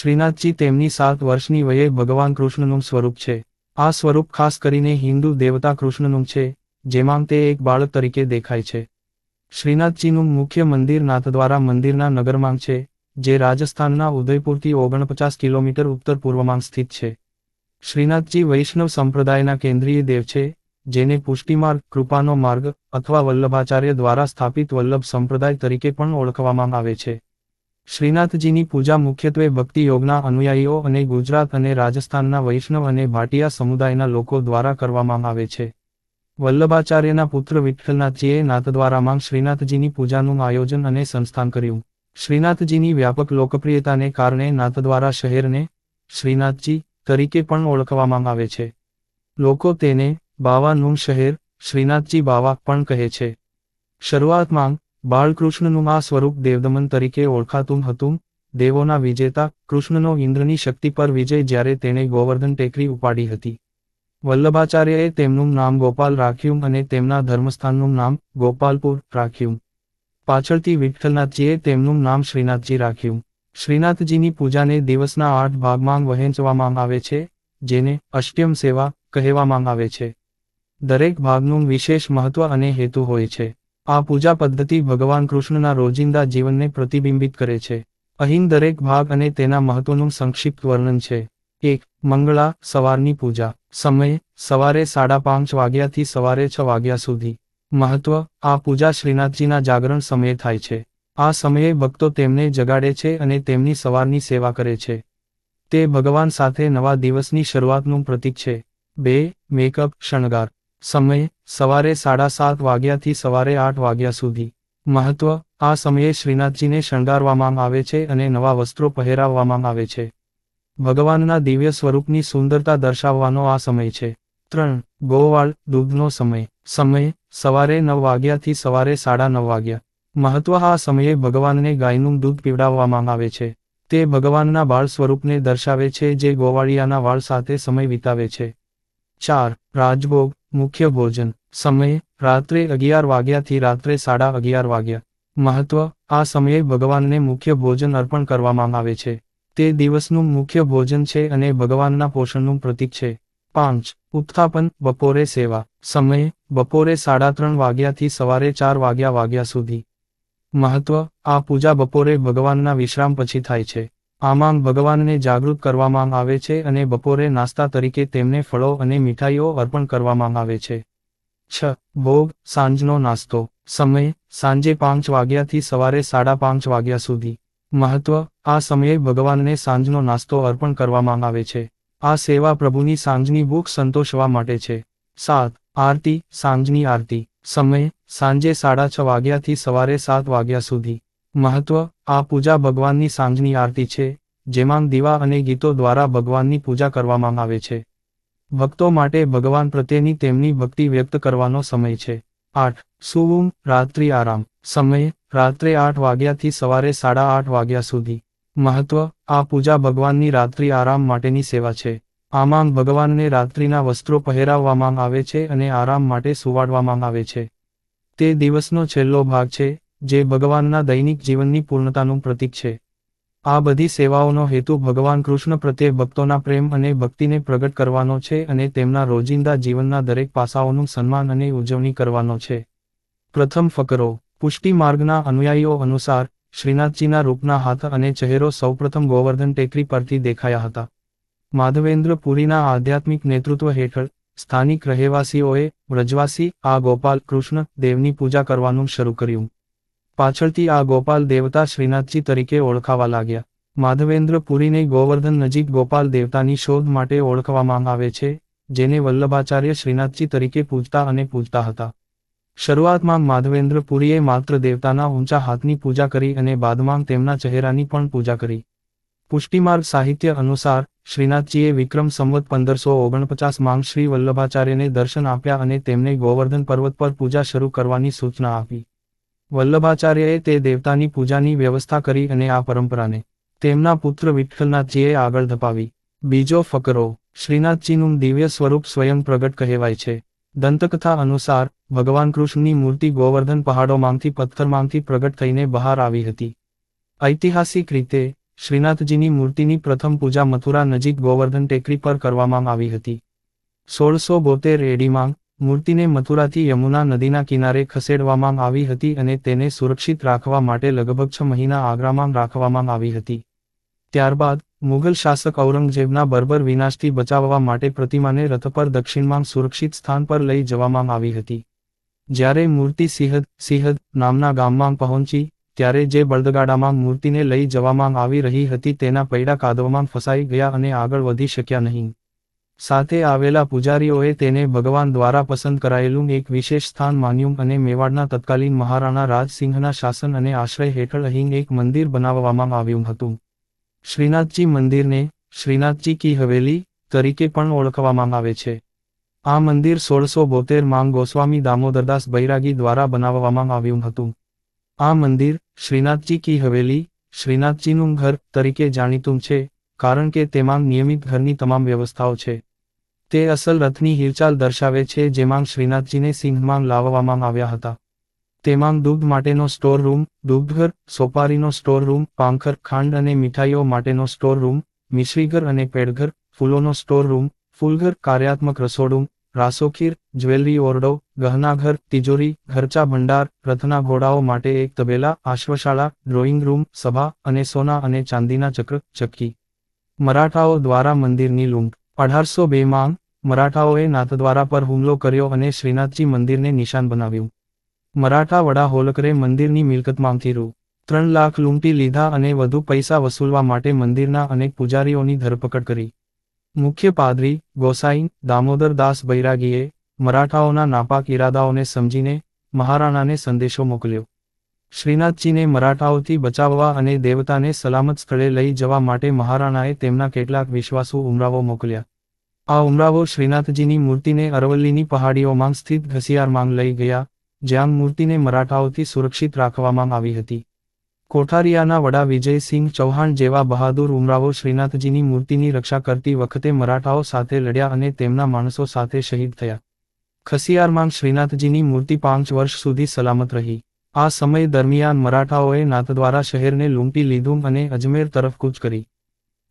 શ્રીનાથજી તેમની 7 વર્ષની વયે ભગવાન કૃષ્ણનું સ્વરૂપ છે. આ સ્વરૂપ ખાસ કરીને હિન્દુ દેવતા કૃષ્ણનું છે, જેમાં તે એક બાળક તરીકે દેખાય છે. શ્રીનાથજીનું મુખ્ય મંદિર નાથદ્વારા મંદિરના નગરમાં છે, જે રાજસ્થાનના ઉદયપુરથી 49 કિલોમીટર ઉત્તર-પૂર્વમાં સ્થિત છે. શ્રીનાથજી વૈષ્ણવ સંપ્રદાયના કેન્દ્રીય દેવ છે, જેને પુષ્ટિમાર્ગ, કૃપાનો માર્ગ અથવા વલ્લભાચાર્ય દ્વારા સ્થાપિત વલ્લભ સંપ્રદાય તરીકે પણ ઓળખવામાં આવે છે. શ્રીનાથજીની પૂજા મુખ્યત્વે ભક્તિ યોગના અનુયાયીઓ અને ગુજરાત અને રાજસ્થાનના વૈષ્ણવ અને ભાટિયા સમુદાયના લોકો દ્વારા કરવામાં આવે છે. વલ્લભાચાર્યના પુત્ર વિઠ્ઠલનાથજીએ નાથદ્વારામાં શ્રીનાથજીની પૂજાનું આયોજન અને સંસ્થાન કર્યું. શ્રીનાથજીની વ્યાપક લોકપ્રિયતાને કારણે નાથદ્વારા શહેરને શ્રીનાથજી તરીકે પણ ઓળખવામાં આવે છે. લોકો તેને બાવાનું શહેર, શ્રીનાથજી બાવા પણ કહે છે. શરૂઆતમાં બાળકૃષ્ણનું આ સ્વરૂપ દેવદમન તરીકે ઓળખાતું હતું. દેવોના વિજેતા કૃષ્ણનો ઇન્દ્રની શક્તિ પર વિજય જ્યારે તેણે ગોવર્ધન ટેકરી ઉપાડી હતી. વલ્લભાચાર્યએ તેમનું નામ ગોપાલ રાખ્યું અને તેમના ધર્મસ્થાનનું નામ ગોપાલપુર રાખ્યું. પાછળથી વિઠ્ઠલનાથજીએ તેમનું નામ શ્રીનાથજી રાખ્યું. શ્રીનાથજીની પૂજાને દિવસના 8 ભાગમાં વહેંચવામાં આવે છે, જેને અષ્ટયમ સેવા કહેવામાં આવે છે. દરેક ભાગનું વિશેષ મહત્વ અને હેતુ હોય છે. આ પૂજા પદ્ધતિ ભગવાન કૃષ્ણના રોજિંદા જીવનને પ્રતિબિંબિત કરે છે. અહીં દરેક ભાગ અને તેના મહત્વનું સંક્ષિપ્ત વર્ણન છે. 1. મંગળા સવારની પૂજા. સમય સવારે 5:30 વાગ્યાથી સવારે 6 વાગ્યા સુધી. મહત્વ આ પૂજા શ્રીનાથજીના જાગરણ સમયે થાય છે. આ સમયે ભક્તો તેમને જગાડે છે અને તેમની સવારની સેવા કરે છે. તે ભગવાન સાથે નવા દિવસની શરૂઆતનું પ્રતીક છે. 2. મેકઅપ શણગાર. સમય સવારે 7:30 વાગ્યાથી સવારે 8 વાગ્યા સુધી. મહત્વ આ સમયે શ્રીનાથજીને શણગારવામાં આવે છે અને નવા વસ્ત્રો પહેરાવવામાં આવે છે. ભગવાનના દિવ્ય સ્વરૂપની સુંદરતા દર્શાવવાનો આ સમય છે. 3. ગોવાળ દૂધનો સમય. સમય સવારે 9 વાગ્યાથી સવારે 9:30 વાગ્યા. મહત્વ આ સમયે ભગવાનને ગાયનું દૂધ પીવડાવવામાં આવે છે. તે ભગવાનના બાળ સ્વરૂપને દર્શાવે છે જે ગોવાળિયાના વાળ સાથે સમય વિતાવે છે. 4. રાજભોગ મુખ્ય ભોજન. સમય રાત્રે 11 વાગ્યાથી રાત્રે 11:30 વાગ્યા. મહત્વ આ સમયે ભગવાનને મુખ્ય ભોજન અર્પણ કરવામાં આવે છે. તે દિવસનું મુખ્ય ભોજન છે અને ભગવાનના પોષણનું પ્રતીક છે. 5. ઉત્થાપન બપોરે સેવા. સમય બપોરે 3:30 વાગ્યાથી સવારે 4 વાગ્યા સુધી. મહત્વ આ પૂજા બપોરે ભગવાનના વિશ્રામ પછી થાય છે. આમાં ભગવાનને જાગૃત કરવામાં આવે છે અને બપોરે નાસ્તા તરીકે તેમને ફળો અને મીઠાઈઓ અર્પણ કરવામાં આવે છે. 6. ભોગ સાંજનો નાસ્તો. સમય સાંજે 5 વાગ્યાથી સવારે 5:30 વાગ્યા સુધી. મહત્વ આ સમયે ભગવાનને સાંજનો નાસ્તો અર્પણ કરવામાં આવે છે. આ સેવા પ્રભુની સાંજની ભૂખ સંતોષવા માટે છે. 7. આરતી સાંજની આરતી. સમય સાંજે 6:30 વાગ્યાથી સવારે 7 વાગ્યા સુધી. મહત્વ આ પૂજા ભગવાનની સાંજની આરતી છે, જેમાં દીવા અને ગીતો દ્વારા ભગવાનની પૂજા કરવામાં આવે છે. ભક્તો માટે ભગવાન પ્રત્યેની તેમની ભક્તિ વ્યક્ત કરવાનો સમય છે. 8. સૂવું રાત્રિ આરામ. સમય રાત્રે 8 વાગ્યાથી સવારે 8:30 વાગ્યા સુધી. મહત્વ આ પૂજા ભગવાનની રાત્રિ આરામ માટેની સેવા છે. આમાં ભગવાનને રાત્રિના વસ્ત્રો પહેરાવવામાં આવે છે અને આરામ માટે સુવાડવામાં આવે છે. તે દિવસનો છેલ્લો ભાગ છે, જે ભગવાનના દૈનિક જીવનની પૂર્ણતાનું પ્રતીક છે. આ બધી સેવાઓનો હેતુ ભગવાન કૃષ્ણ પ્રત્યે ભક્તોના પ્રેમ અને ભક્તિને પ્રગટ કરવાનો છે અને તેમના રોજિંદા જીવનના દરેક પાસાઓનું સન્માન અને ઉજવણી કરવાનો છે. પ્રથમ ફકરો. પુષ્ટિ માર્ગના અનુયાયીઓ અનુસાર શ્રીનાથજીના રૂપના હાથ અને ચહેરો સૌપ્રથમ ગોવર્ધન ટેકરી પરથી દેખાયા હતા. માધવેન્દ્ર પુરીના આધ્યાત્મિક નેતૃત્વ હેઠળ સ્થાનિક રહેવાસીઓએ વ્રજવાસી આ ગોપાલ કૃષ્ણ દેવની પૂજા કરવાનું શરૂ કર્યું. પાછળથી આ ગોપાલ દેવતા શ્રીનાથજી તરીકે ઓળખાવા લાગ્યા. માધવેન્દ્ર પુરીને ગોવર્ધન નજીક ગોપાલ દેવતાની શોધ માટે ઓળખવામાં આવે છે, જેને વલ્લભાચાર્ય શ્રીનાથજી તરીકે પૂજતા અને પૂજતા હતા. શરૂઆતમાં માધવેન્દ્ર પુરીએ માત્ર દેવતાના ઊંચા હાથની પૂજા કરી અને બાદમાં તેમના ચહેરાની પણ પૂજા કરી. પુષ્ટિમાર્ગ સાહિત્ય અનુસાર શ્રીનાથજીએ વિક્રમ સંવત 1549માં શ્રી વલ્લભાચાર્યને દર્શન આપ્યા અને તેમને ગોવર્ધન પર્વત પર પૂજા શરૂ કરવાની સૂચના આપી. વલ્લભાચાર્યએ તે દેવતાની પૂજાની વ્યવસ્થા કરી અને આ પરંપરાને તેમના પુત્ર વિઠ્ઠલનાથજીએ આગળ ધપાવી. બીજો ફકરો. શ્રીનાથજીનું દિવ્ય સ્વરૂપ સ્વયં પ્રગટ કહેવાય છે. દંતકથા અનુસાર ભગવાન કૃષ્ણની મૂર્તિ ગોવર્ધન પહાડોમાંથી પથ્થરમાંથી પ્રગટ થઈને બહાર આવી હતી. ઐતિહાસિક રીતે શ્રીનાથજીની મૂર્તિની પ્રથમ પૂજા મથુરા નજીક ગોવર્ધન ટેકરી પર કરવામાં આવી હતી. 1672 એડીમાં મૂર્તિને મથુરાથી યમુના નદીના કિનારે ખસેડવામાં આવી હતી અને તેને સુરક્ષિત રાખવા માટે લગભગ 6 મહિના આગ્રામાં રાખવામાં આવી હતી. ત્યારબાદ મુઘલ શાસક ઔરંગઝેબના બર્બર વિનાશથી બચાવવા માટે પ્રતિમાને રથ પર દક્ષિણમાં સુરક્ષિત સ્થાન પર લઈ જવામાં આવી હતી. જ્યારે મૂર્તિ સિહદ નામના ગામમાં પહોંચી ત્યારે જે બળદગાડામાં મૂર્તિને લઈ જવામાં આવી રહી હતી તેના પૈડા કાદવમાં ફસાઈ ગયા અને આગળ વધી શક્યા નહીં. સાથે આવેલા પૂજારીઓએ તેને ભગવાન દ્વારા પસંદ કરાયેલું એક વિશેષ સ્થાન માન્યું અને મેવાડના તત્કાલીન મહારાણા રાજસિંહના શાસન અને આશ્રય હેઠળ અહીં એક મંદિર બનાવવામાં આવ્યું હતું. શ્રીનાથજી મંદિરને શ્રીનાથજી કી હવેલી તરીકે પણ ઓળખવામાં આવે છે. આ મંદિર 1672માં ગોસ્વામી દામોદરદાસ બૈરાગી દ્વારા બનાવવામાં આવ્યું હતું. આ મંદિર શ્રીનાથજી કી હવેલી શ્રીનાથજીનું ઘર તરીકે જાણીતું છે કારણ કે તેમાં નિયમિત ઘરની તમામ વ્યવસ્થાઓ છે. તે અસલ રથની હિલચાલ દર્શાવે છે જેમાં શ્રીનાથજીને સિંહમાં લાવવામાં આવ્યા હતા. તેમાં દૂધ માટેનો સ્ટોર રૂમ, દૂધઘર, સોપારીનો સ્ટોર રૂમ, પાંખર, ખાંડ અને મીઠાઈઓ માટેનો સ્ટોર રૂમ, મિશ્રીઘર અને પેડઘર, ફૂલોનો સ્ટોર રૂમ, ફૂલઘર, કાર્યાત્મક રસોડું, રાસોખીર, જ્વેલરી ઓરડો, ગહનાઘર, તિજોરી, ઘરચા ભંડાર, રથના ઘોડાઓ માટે એક તબેલા, આશ્વશાળા, ડ્રોઈંગ રૂમ, સભા અને સોના અને ચાંદીના ચક્ર, ચક્કી. મરાઠાઓ દ્વારા મંદિરની લૂંટ 1802માં મરાઠાઓએ નાથદ્વારા પર હુમલો કર્યો અને શ્રીનાથજી મંદિરને નિશાન બનાવ્યું. મરાઠા વડા હોલકરે મંદિરની મિલકતમાંથી રૂ. 3 લાખ લૂંટી લીધા અને વધુ પૈસા વસૂલવા માટે મંદિરના અનેક પૂજારીઓની ધરપકડ કરી. મુખ્ય પાદરી ગોસાઈ દામોદર દાસ બૈરાગીએ મરાઠાઓના નાપાક ઇરાદાઓને સમજીને મહારાણાને સંદેશો મોકલ્યો. શ્રીનાથજીને મરાઠાઓથી બચાવવા અને દેવતાને સલામત સ્થળે લઈ જવા માટે મહારાણાએ તેમના કેટલાક વિશ્વાસુ ઉમરાવો મોકલ્યા. આ ઉમરાવો શ્રીનાથજીની મૂર્તિને અરવલ્લીની પહાડીઓમાં સ્થિત ઘસિયારમાં લઈ ગયા, જ્યાં મૂર્તિને મરાઠાઓથી સુરક્ષિત રાખવામાં આવી હતી. કોઠારિયાના વડા વિજયસિંહ ચૌહાણ જેવા બહાદુર ઉમરાવો શ્રીનાથજીની મૂર્તિની રક્ષા કરતી વખતે મરાઠાઓ સાથે લડ્યા અને તેમના માણસો સાથે શહીદ થયા. ખસિયારમાં શ્રીનાથજીની મૂર્તિ 5 વર્ષ સુધી સલામત રહી. આ સમય દરમિયાન મરાઠાઓએ નાથદ્વારા શહેરને લૂંટી લીધું અને અજમેર તરફ કૂચ કરી.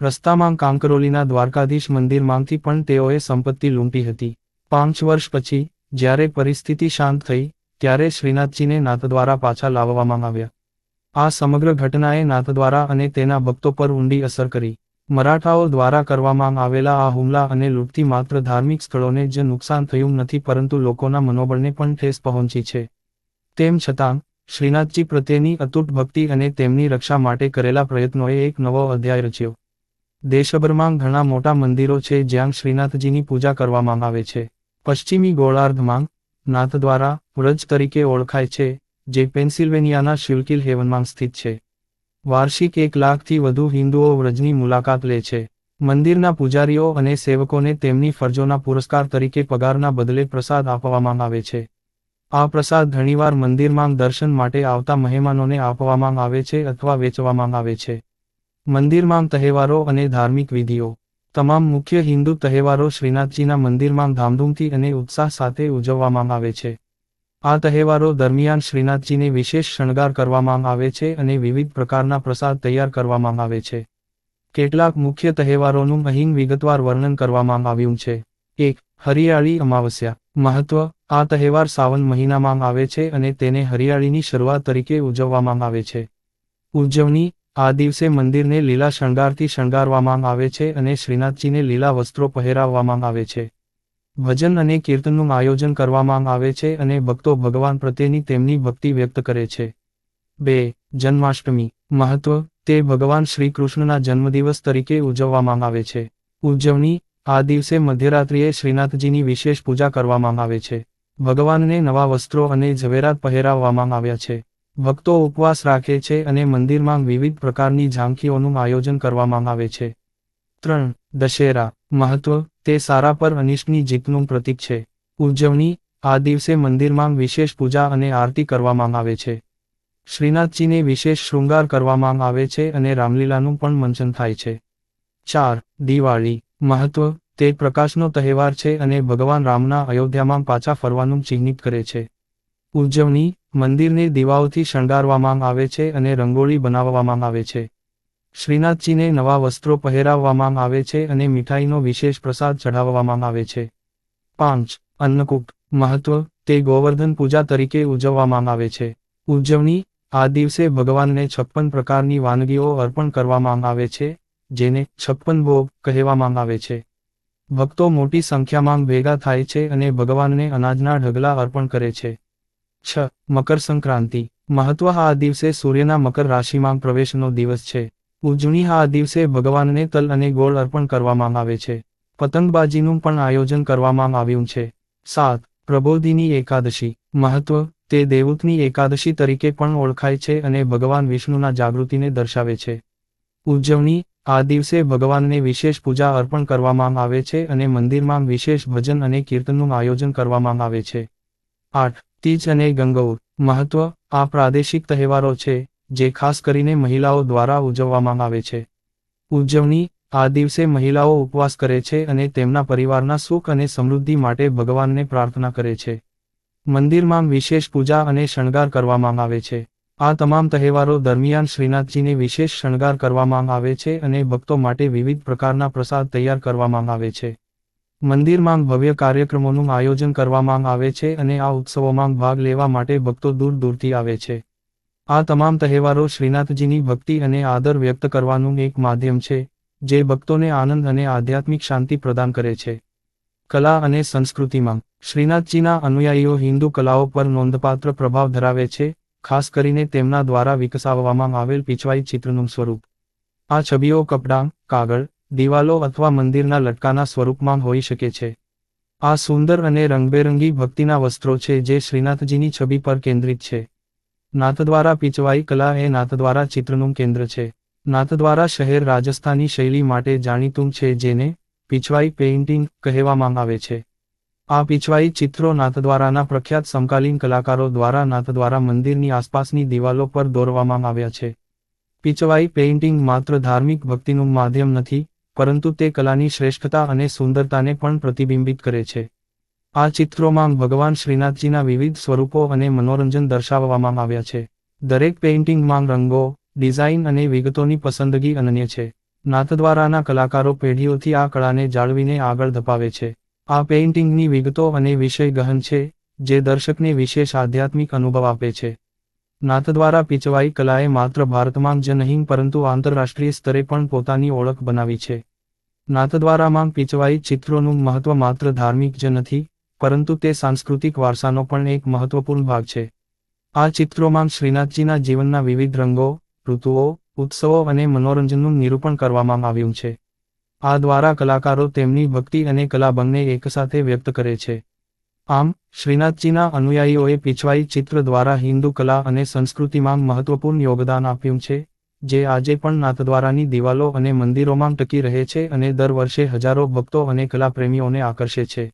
રસ્તામાં કાંકરોલીના દ્વારકાધીશ મંદિરમાંથી પણ તેઓએ સંપત્તિ લૂંટી હતી. 5 વર્ષ પછી જ્યારે પરિસ્થિતિ શાંત થઈ ત્યારે શ્રીનાથજીને નાથદ્વારા પાછા લાવવામાં આવ્યા. આ સમગ્ર ઘટનાએ નાથદ્વારા અને તેના ભક્તો પર ઊંડી અસર કરી. મરાઠાઓ દ્વારા કરવામાં આવેલા આ હુમલા અને લૂંટથી માત્ર ધાર્મિક સ્થળોને જ નુકસાન થયું નથી પરંતુ લોકોના મનોબળને પણ ઠેસ પહોંચી છે. તેમ છતાં શ્રીનાથજી પ્રત્યેની અતૂટ ભક્તિ અને તેમની રક્ષા માટે કરેલા પ્રયત્નોએ એક નવો અધ્યાય રચ્યો. દેશભરમાં ઘણા મોટા મંદિરો છે જ્યાં શ્રીનાથજીની પૂજા કરવામાં આવે છે. પશ્ચિમી ગોળાર્ધમાં નાથદ્વારા વ્રજ તરીકે ઓળખાય છે, જે પેન્સિલ્વેનિયાના શુલ્કિલ હેવનમાં સ્થિત છે. વાર્ષિક 1 લાખથી વધુ હિન્દુઓ વ્રજની મુલાકાત લે છે. મંદિરના પૂજારીઓ અને સેવકોને તેમની ફરજોના પુરસ્કાર તરીકે પગારના બદલે પ્રસાદ આપવામાં આવે છે. આ પ્રસાદ ઘણીવાર મંદિરમાં દર્શન માટે આવતા મહેમાનોને આપવામાં આવે છે અથવા વેચવામાં આવે છે. મંદિરમાં તહેવારો અને ધાર્મિક વિધિઓ. તમામ મુખ્ય હિન્દુ તહેવારો શ્રીનાથજીના મંદિરમાં ધામધૂમથી અને ઉત્સાહ સાથે ઉજવવામાં આવે છે. આ તહેવારો દરમિયાન શ્રીનાથજીને વિશેષ શણગાર કરવામાં આવે છે અને વિવિધ પ્રકારના પ્રસાદ તૈયાર કરવામાં આવે છે. કેટલાક મુખ્ય તહેવારોનું અહીં વિગતવાર વર્ણન કરવામાં આવ્યું છે. 1. હરિયાળી અમાવસ્યા. મહત્વ: આ તહેવાર સાવન મહિનામાં આવે છે અને તેને હરિયાળીની શરૂઆત તરીકે ઉજવવામાં આવે છે. ઉજવણી: આ દિવસે મંદિરને લીલા શણગારથી શણગારવામાં આવે છે અને શ્રીનાથજીને લીલા વસ્ત્રો પહેરાવવામાં આવે છે. ભજન અને કીર્તનનું આયોજન કરવામાં આવે છે અને ભક્તો ભગવાન પ્રત્યેની તેમની ભક્તિ વ્યક્ત કરે છે. 2. જન્માષ્ટમી. મહત્વ: તે ભગવાન શ્રી કૃષ્ણના જન્મદિવસ તરીકે ઉજવવામાં આવે છે. ઉજવણી: આ દિવસે મધ્યરાત્રિએ શ્રીનાથજીની વિશેષ પૂજા કરવામાં આવે છે. ભગવાનને નવા વસ્ત્રો અને ઝવેરાત પહેરાવવામાં આવ્યા છે. ભક્તો ઉપવાસ રાખે છે અને મંદિરમાં વિવિધ પ્રકારની ઝાંખીઓનું આયોજન કરવામાં આવે છે. 3. દશેરા. મહત્વ: તે સારા પર અનિષ્ટની જીતનું પ્રતીક છે. ઉજવણી: આ દિવસે મંદિરમાં વિશેષ પૂજા અને આરતી કરવામાં આવે છે. શ્રીનાથજીને વિશેષ શૃંગાર કરવામાં આવે છે અને રામલીલાનું પણ મંચન થાય છે. 4. દિવાળી. મહત્વ: તે પ્રકાશનો તહેવાર છે અને ભગવાન રામના અયોધ્યામાં પાછા ફરવાનું ચિહ્નિત કરે છે. ઉજવણી: મંદિરને દીવાઓથી શણગારવામાં આવે છે અને રંગોળી બનાવવામાં આવે છે. શ્રીનાથજીને નવા વસ્ત્રો પહેરાવવામાં આવે છે અને મીઠાઈનો વિશેષ પ્રસાદ ચઢાવવામાં આવે છે. 5. અન્નકૂટ. મહત્વ: તે ગોવર્ધન પૂજા તરીકે ઉજવવામાં આવે છે. ઉજવણી: આ દિવસે ભગવાનને 56 પ્રકારની વાનગીઓ અર્પણ કરવામાં આવે છે, જેને 56 ભોગ કહેવામાં આવે છે. ભક્તો મોટી સંખ્યામાં ભેગા થાય છે અને ભગવાનને અનાજના ઢગલા અર્પણ કરે છે. 6. મકર સંક્રાંતિ. મહત્વ: આ દિવસે સૂર્યના મકર રાશિમાં પ્રવેશનો દિવસ છે. ઉજવણી: આ દિવસે ભગવાનને તલ અને ગોળ અર્પણ કરવામાં આવે છે. પતંગબાજીનું પણ આયોજન કરવામાં આવ્યું છે. 7. પ્રબોધિની એકાદશી. મહત્વ: તે દેવઉઠની એકાદશી તરીકે પણ ઓળખાય છે અને ભગવાન વિષ્ણુના જાગૃતિને દર્શાવે છે. ઉજવણી: આ દિવસે ભગવાનને વિશેષ પૂજા અર્પણ કરવામાં આવે છે અને મંદિરમાં વિશેષ ભજન અને કીર્તનનું આયોજન કરવામાં આવે છે. 8. તીજ અને ગંગૌર. મહત્વ: આ પ્રાદેશિક તહેવારો છે, જે ખાસ કરીને મહિલાઓ દ્વારા ઉજવવામાં આવે છે. ઉજવણી: આ દિવસે મહિલાઓ ઉપવાસ કરે છે અને તેમના પરિવારના સુખ અને સમૃદ્ધિ માટે ભગવાનને પ્રાર્થના કરે છે. મંદિરમાં વિશેષ પૂજા અને શણગાર કરવામાં આવે છે. આ તમામ તહેવારો દરમિયાન શ્રીનાથજીને વિશેષ શણગાર કરવામાં આવે છે અને ભક્તો માટે વિવિધ પ્રકારના પ્રસાદ તૈયાર કરવામાં આવે છે. મંદિરમાં ભવ્ય કાર્યક્રમોનું આયોજન કરવામાં આવે છે અને આ ઉત્સવોમાં ભાગ લેવા માટે ભક્તો દૂર દૂરથી આવે છે. આ તમામ તહેવારો શ્રીનાથજીની ભક્તિ અને આદર વ્યક્ત કરવાનું એક માધ્યમ છે, જે ભક્તોને આનંદ અને આધ્યાત્મિક શાંતિ પ્રદાન કરે છે. કલા અને સંસ્કૃતિમાં શ્રીનાથજીના અનુયાયીઓ હિન્દુ કલાઓ પર નોંધપાત્ર પ્રભાવ ધરાવે છે, ખાસ કરીને તેમના દ્વારા વિકસાવવામાં આવેલ પીછવાઈ ચિત્રનું સ્વરૂપ. આ છબીઓ કપડાં, કાગળ, દિવાલો અથવા મંદિરના લટકાના સ્વરૂપમાં હોઈ શકે છે. આ સુંદર અને રંગબેરંગી ભક્તિના વસ્ત્રો છે જે શ્રીનાથજીની છબી પર કેન્દ્રિત છે. નાથદ્વારા પીછવાઈ કલા એ નાથદ્વારા ચિત્રનું કેન્દ્ર છે. નાથદ્વારા શહેર રાજસ્થાની શૈલી માટે જાણીતું છે, જેને પીછવાઈ પેઇન્ટિંગ કહેવામાં આવે છે. આ પીછવાઈ ચિત્રો નાથદ્વારાના પ્રખ્યાત સમકાલીન કલાકારો દ્વારા નાથદ્વારા મંદિરની આસપાસની દિવાલો પર દોરવામાં આવ્યા છે. પીછવાઈ પેઇન્ટિંગ માત્ર ધાર્મિક ભક્તિનું માધ્યમ નથી, પરંતુ તે કલાની શ્રેષ્ઠતા અને સુંદરતાને પણ પ્રતિબિંબિત કરે છે. આ ચિત્રોમાં ભગવાન શ્રીનાથજીના વિવિધ સ્વરૂપો અને મનોરંજન દર્શાવવામાં આવ્યા છે. દરેક પેઇન્ટિંગમાં રંગો, ડિઝાઇન અને વિગતોની પસંદગી અનન્ય છે. નાથદ્વારાના કલાકારો પેઢીઓથી આ કળાને જાળવીને આગળ ધપાવે છે. આ પેઇન્ટિંગની વિગતો અને વિષય ગહન છે, જે દર્શકને વિશેષ આધ્યાત્મિક અનુભવ આપે છે. નાથદ્વારા પીછવાઈ કલાએ માત્ર ભારતમાં જ નહીં પરંતુ આંતરરાષ્ટ્રીય સ્તરે પણ પોતાની ઓળખ બનાવી છે. નાથદ્વારામાં પીછવાઈ ચિત્રોનું મહત્વ માત્ર ધાર્મિક જ નથી, પરંતુ તે સાંસ્કૃતિક વારસાનો પણ એક મહત્વપૂર્ણ ભાગ છે. આ ચિત્રોમાં શ્રીનાથજીના જીવનના વિવિધ રંગો, ઋતુઓ, ઉત્સવો અને મનોરંજનનું નિરૂપણ કરવામાં આવ્યું છે. આ દ્વારા કલાકારો તેમની ભક્તિ અને કલા બંને એકસાથે વ્યક્ત કરે છે. આમ, શ્રીનાથજીના અનુયાયીઓએ પીછવાઈ ચિત્ર દ્વારા હિન્દુ કલા અને સંસ્કૃતિમાં મહત્વપૂર્ણ યોગદાન આપ્યું છે, જે આજે પણ નાથદ્વારાની દિવાલો અને મંદિરોમાં ટકી રહે છે અને દર વર્ષે હજારો ભક્તો અને કલાપ્રેમીઓને આકર્ષે છે.